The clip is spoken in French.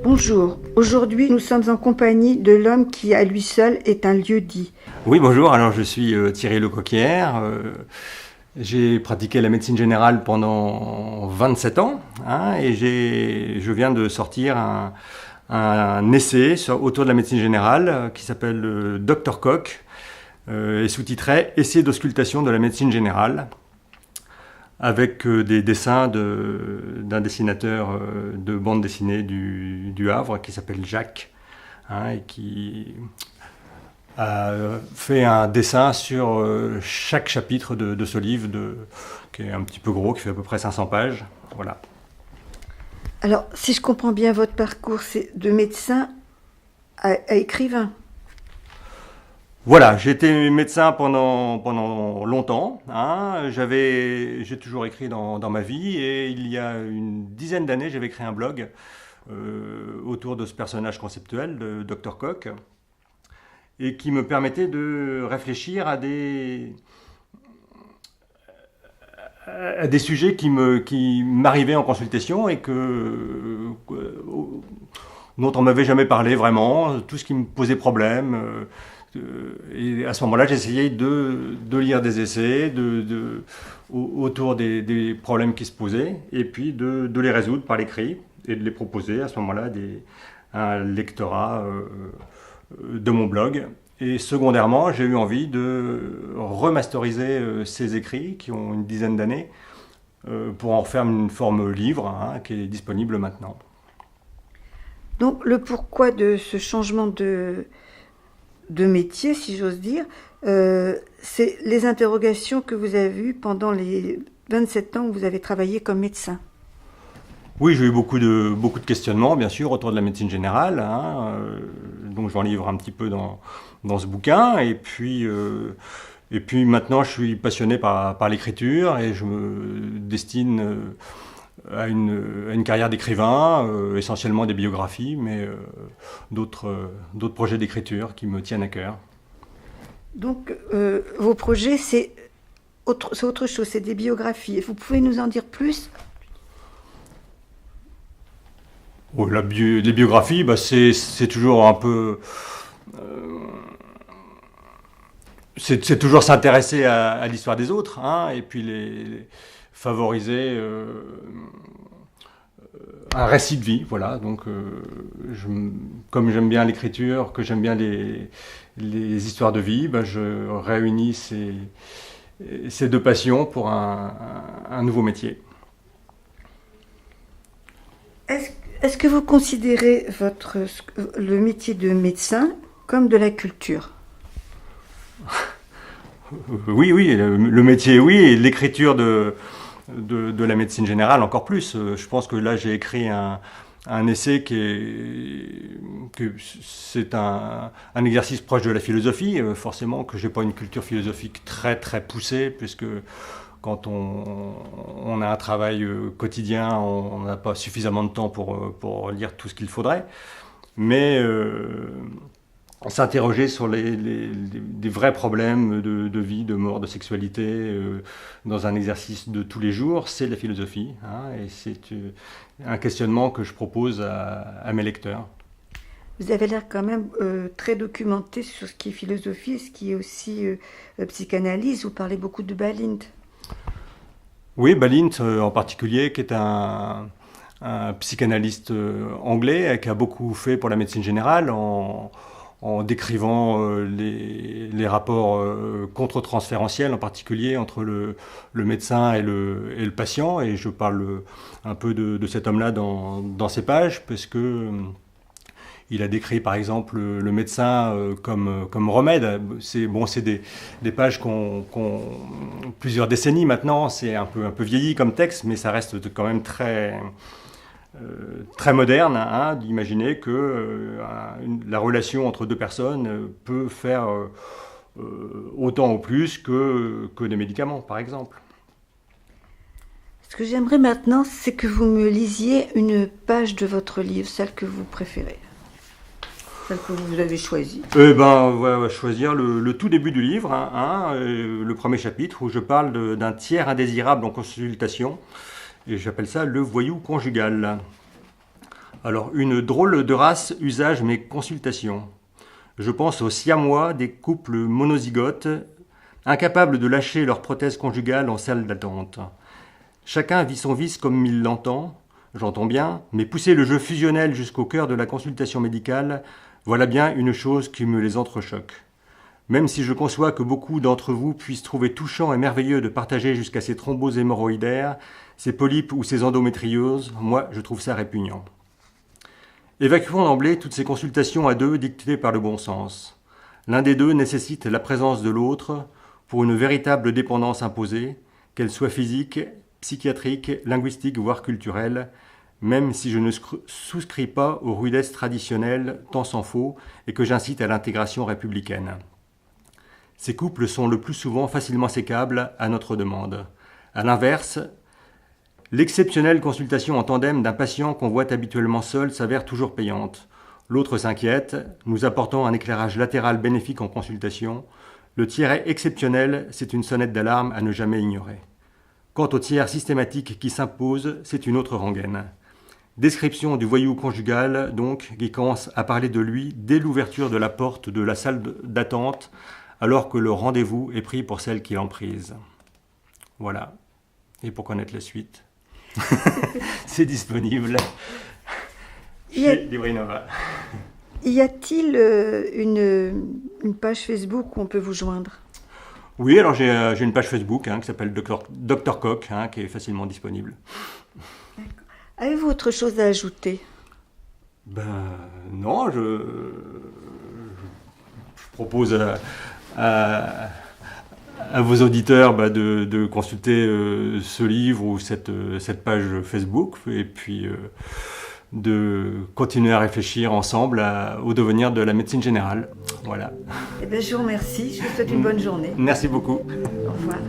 Bonjour, aujourd'hui nous sommes en compagnie de l'homme qui à lui seul est un lieu-dit. Oui, bonjour, alors je suis Thierry Lecoquière. J'ai pratiqué la médecine générale pendant 27 ans et je viens de sortir un essai autour de la médecine générale qui s'appelle Dr Coq et sous-titré Essai d'auscultation de la médecine générale, avec des dessins d'un dessinateur de bande dessinée du Havre qui s'appelle Jacques et qui a fait un dessin sur chaque chapitre de ce livre qui est un petit peu gros, qui fait à peu près 500 pages. Voilà. Alors, si je comprends bien votre parcours, c'est de médecin à écrivain. Voilà, j'ai été médecin pendant longtemps. J'ai toujours écrit dans ma vie et il y a une dizaine d'années, j'avais créé un blog autour de ce personnage conceptuel de Dr Coq et qui me permettait de réfléchir à des sujets qui m'arrivaient en consultation et dont on m'avait jamais parlé vraiment, tout ce qui me posait problème. Et à ce moment-là, j'essayais de lire des essais autour des problèmes qui se posaient et puis de les résoudre par l'écrit et de les proposer à ce moment-là un lectorat de mon blog. Et secondairement, j'ai eu envie de remasteriser ces écrits qui ont une dizaine d'années pour en faire une forme livre qui est disponible maintenant. Donc le pourquoi de ce changement de métier, si j'ose dire, c'est les interrogations que vous avez eues pendant les 27 ans où vous avez travaillé comme médecin. Oui, j'ai eu beaucoup de questionnements, bien sûr, autour de la médecine générale. Donc, j'en livre un petit peu dans ce bouquin. Et puis maintenant, je suis passionné par l'écriture et je me destine à une carrière d'écrivain, essentiellement des biographies, mais d'autres projets d'écriture qui me tiennent à cœur. Donc, vos projets, c'est autre chose, c'est des biographies. Vous pouvez nous en dire plus ? Les biographies, c'est toujours un peu... c'est toujours s'intéresser à l'histoire des autres, et puis les favoriser un récit de vie, voilà. Donc, comme j'aime bien l'écriture, que j'aime bien les histoires de vie, je réunis ces deux passions pour un nouveau métier. Est-ce que vous considérez le métier de médecin comme de la culture ? Oui, le métier, oui, et l'écriture de la médecine générale encore plus. Je pense que là, j'ai écrit un essai que c'est un exercice proche de la philosophie, forcément que j'ai pas une culture philosophique très très poussée, puisque quand on a un travail quotidien, on n'a pas suffisamment de temps pour lire tout ce qu'il faudrait. Mais s'interroger sur des vrais problèmes de vie, de mort, de sexualité, dans un exercice de tous les jours, c'est la philosophie. Et c'est un questionnement que je propose à mes lecteurs. Vous avez l'air quand même très documenté sur ce qui est philosophie et ce qui est aussi psychanalyse. Vous parlez beaucoup de Balint. Oui, Balint en particulier, qui est un psychanalyste anglais qui a beaucoup fait pour la médecine générale en décrivant les rapports contre-transférentiels, en particulier entre le médecin et le patient. Et je parle un peu de cet homme-là dans ces pages, parce que il a décrit par exemple le médecin comme remède. C'est des pages qu'on plusieurs décennies maintenant. C'est un peu vieilli comme texte, mais ça reste quand même très moderne d'imaginer que la relation entre deux personnes peut faire autant ou plus que des médicaments, par exemple. Ce que j'aimerais maintenant, c'est que vous me lisiez une page de votre livre, celle que vous préférez. celle que vous avez choisie. On va choisir le tout début du livre, le premier chapitre, où je parle d'un tiers indésirable en consultation, et j'appelle ça le voyou conjugal. Alors, une drôle de race usage mes consultations. Je pense aux siamois des couples monozygotes, incapables de lâcher leur prothèse conjugale en salle d'attente. Chacun vit son vice comme il l'entend, j'entends bien, mais pousser le jeu fusionnel jusqu'au cœur de la consultation médicale, voilà bien une chose qui me les entrechoque. Même si je conçois que beaucoup d'entre vous puissent trouver touchant et merveilleux de partager jusqu'à ces thromboses hémorroïdaires, ces polypes ou ces endométrioses, moi je trouve ça répugnant. Évacuons d'emblée toutes ces consultations à deux dictées par le bon sens. L'un des deux nécessite la présence de l'autre pour une véritable dépendance imposée, qu'elle soit physique, psychiatrique, linguistique, voire culturelle, même si je ne souscris pas aux rudesses traditionnelles, tant s'en faut, et que j'incite à l'intégration républicaine. Ces couples sont le plus souvent facilement sécables à notre demande. À l'inverse, l'exceptionnelle consultation en tandem d'un patient qu'on voit habituellement seul s'avère toujours payante. L'autre s'inquiète, nous apportant un éclairage latéral bénéfique en consultation. Le tiers exceptionnel, c'est une sonnette d'alarme à ne jamais ignorer. Quant au tiers systématique qui s'impose, c'est une autre rengaine. Description du voyou conjugal, donc, qui commence à parler de lui dès l'ouverture de la porte de la salle d'attente, alors que le rendez-vous est pris pour celle qui l'emprise. Voilà. Et pour connaître la suite, c'est disponible chez Librinova. Y a-t-il une page Facebook où on peut vous joindre? Oui, alors j'ai une page Facebook qui s'appelle Dr Coq, qui est facilement disponible. D'accord. Avez-vous autre chose à ajouter? Non, je propose à vos auditeurs de consulter ce livre ou cette page Facebook, et puis de continuer à réfléchir ensemble au devenir de la médecine générale. Voilà. Eh bien, je vous remercie, je vous souhaite une bonne journée. Merci beaucoup. Au revoir.